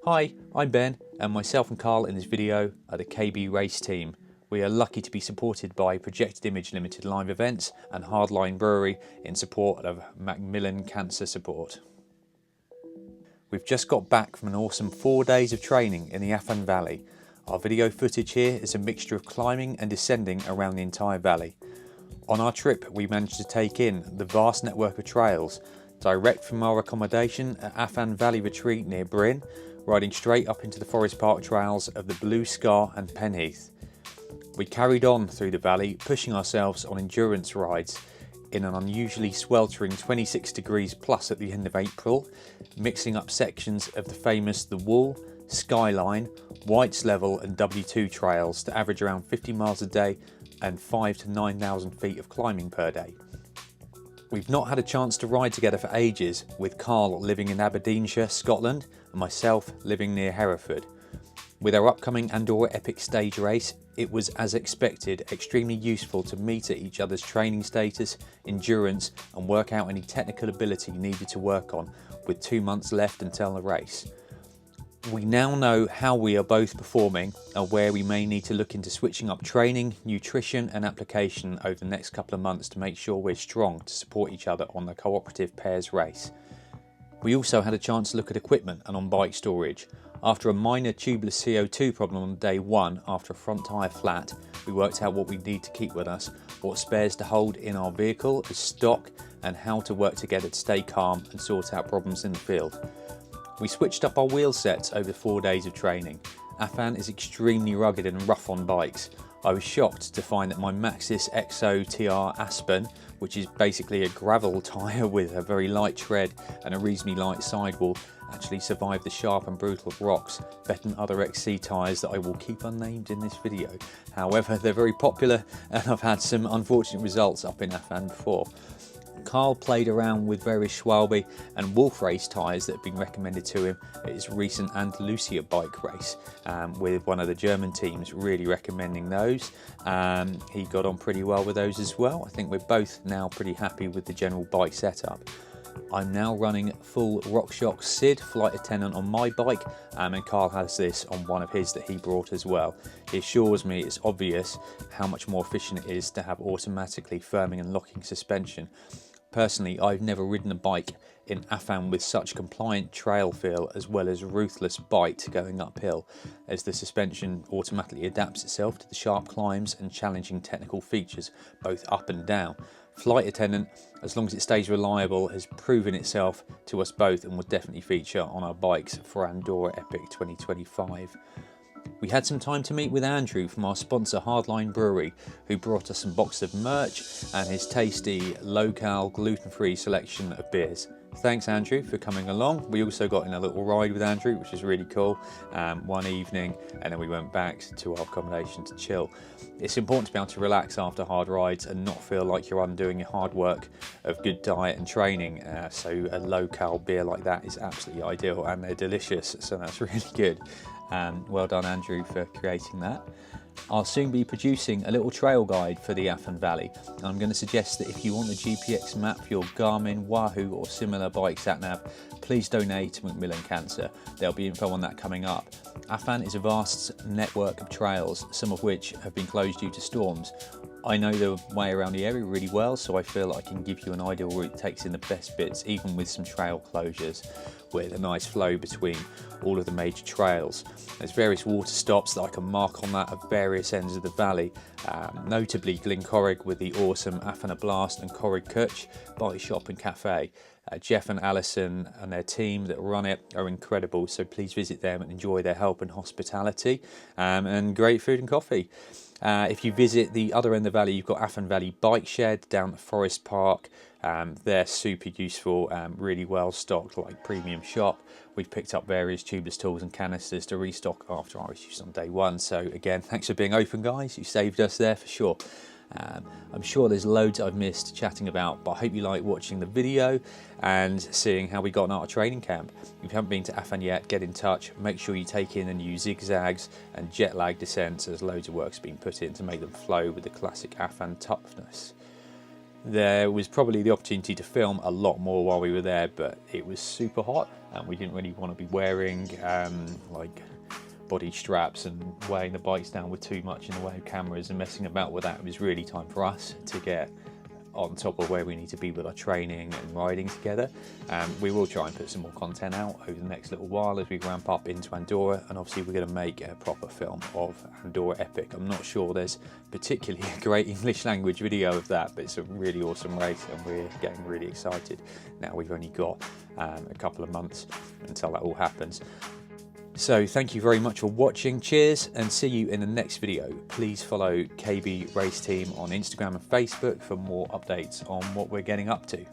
Hi, I'm Ben, and myself and Karl in this video are the KB race team. We are lucky to be supported by Projected Image Limited Live Events and Hardline Brewery in support of Macmillan Cancer Support. We've just got back from an awesome 4 days of training in the Afan Valley. Our video footage here is a mixture of climbing and descending around the entire valley. On our trip, we managed to take in the vast network of trails, direct from our accommodation at Afan Valley Retreat near Bryn, riding straight up into the forest park trails of the Blue Scar and Penheath. We carried on through the valley, pushing ourselves on endurance rides in an unusually sweltering 26 degrees plus at the end of April, mixing up sections of the famous The Wall, Skyline, White's Level and W2 trails to average around 50 miles a day and 5,000 to 9,000 feet of climbing per day. We've not had a chance to ride together for ages, with Karl living in Aberdeenshire, Scotland, and myself living near Hereford. With our upcoming Andorra Epic stage race, it was, as expected, extremely useful to meet at each other's training status, endurance, and work out any technical ability needed to work on, with 2 months left until the race. We now know how we are both performing and where we may need to look into switching up training, nutrition and application over the next couple of months to make sure we're strong to support each other on the cooperative pairs race. We also had a chance to look at equipment and on bike storage. After a minor tubeless CO2 problem on day one after a front tyre flat, we worked out what we need to keep with us, what spares to hold in our vehicle as stock, and how to work together to stay calm and sort out problems in the field. We switched up our wheel sets over 4 days of training. Afan is extremely rugged and rough on bikes. I was shocked to find that my Maxxis Exo TR Aspen, which is basically a gravel tyre with a very light tread and a reasonably light sidewall, actually survived the sharp and brutal rocks better than other XC tyres that I will keep unnamed in this video. However, they're very popular and I've had some unfortunate results up in Afan before. Karl played around with various Schwalbe and Wolf race tyres that have been recommended to him at his recent Andalusia bike race, with one of the German teams really recommending those. He got on pretty well with those as well. I think we're both now pretty happy with the general bike setup. I'm now running full RockShox SID flight attendant on my bike, and Karl has this on one of his that he brought as well. He assures me it's obvious how much more efficient it is to have automatically firming and locking suspension. Personally, I've never ridden a bike in Afan with such compliant trail feel as well as ruthless bite going uphill, as the suspension automatically adapts itself to the sharp climbs and challenging technical features both up and down. Flight attendant, as long as it stays reliable, has proven itself to us both and will definitely feature on our bikes for Andorra Epic 2025. We had some time to meet with Andrew from our sponsor Hardline Brewery, who brought us some boxes of merch and his tasty, low-cal, gluten-free selection of beers. Thanks Andrew for coming along. We also got in a little ride with Andrew, which was really cool, one evening, and then we went back to our accommodation to chill. It's important to be able to relax after hard rides and not feel like you're undoing your hard work of good diet and training, so a low-cal beer like that is absolutely ideal, and they're delicious, so that's really good. Well done Andrew for creating that. I'll soon be producing a little trail guide for the Afan Valley, and I'm going to suggest that if you want the GPX map for your Garmin, Wahoo or similar bike sat-nav, please donate to Macmillan Cancer. There'll be info on that coming up. Afan is a vast network of trails, some of which have been closed due to storms. I know the way around the area really well, so I feel I can give you an ideal route that takes in the best bits, even with some trail closures, with a nice flow between all of the major trails. There's various water stops that I can mark on that at various ends of the valley, notably Glencorrig with the awesome Afan Blast and Corrig Cwtch bike shop and cafe. Jeff and Alison and their team that run it are incredible, so please visit them and enjoy their help and hospitality, and great food and coffee. If you visit the other end of the valley, you've got Afan Valley Bike Shed down at Forest Park. They're super useful, really well stocked, like premium shop. We've picked up various tubeless tools and canisters to restock after our issues on day one. So again, thanks for being open guys, you saved us there for sure. I'm sure there's loads I've missed chatting about, but I hope you like watching the video and seeing how we got on our training camp. If you haven't been to Afan yet, get in touch. Make sure you take in the new zigzags and jet lag descents, as loads of work's been put in to make them flow with the classic Afan toughness. There was probably the opportunity to film a lot more while we were there, but it was super hot and we didn't really want to be wearing like body straps and weighing the bikes down with too much in the way of cameras and messing about with that. It was really time for us to get on top of where we need to be with our training and riding together. We will try and put some more content out over the next little while as we ramp up into Andorra, and obviously we're going to make a proper film of Andorra Epic. I'm not sure there's particularly a great English language video of that, but it's a really awesome race and we're getting really excited. Now we've only got a couple of months until that all happens. So thank you very much for watching, cheers, and see you in the next video. Please follow KB Race Team on Instagram and Facebook for more updates on what we're getting up to.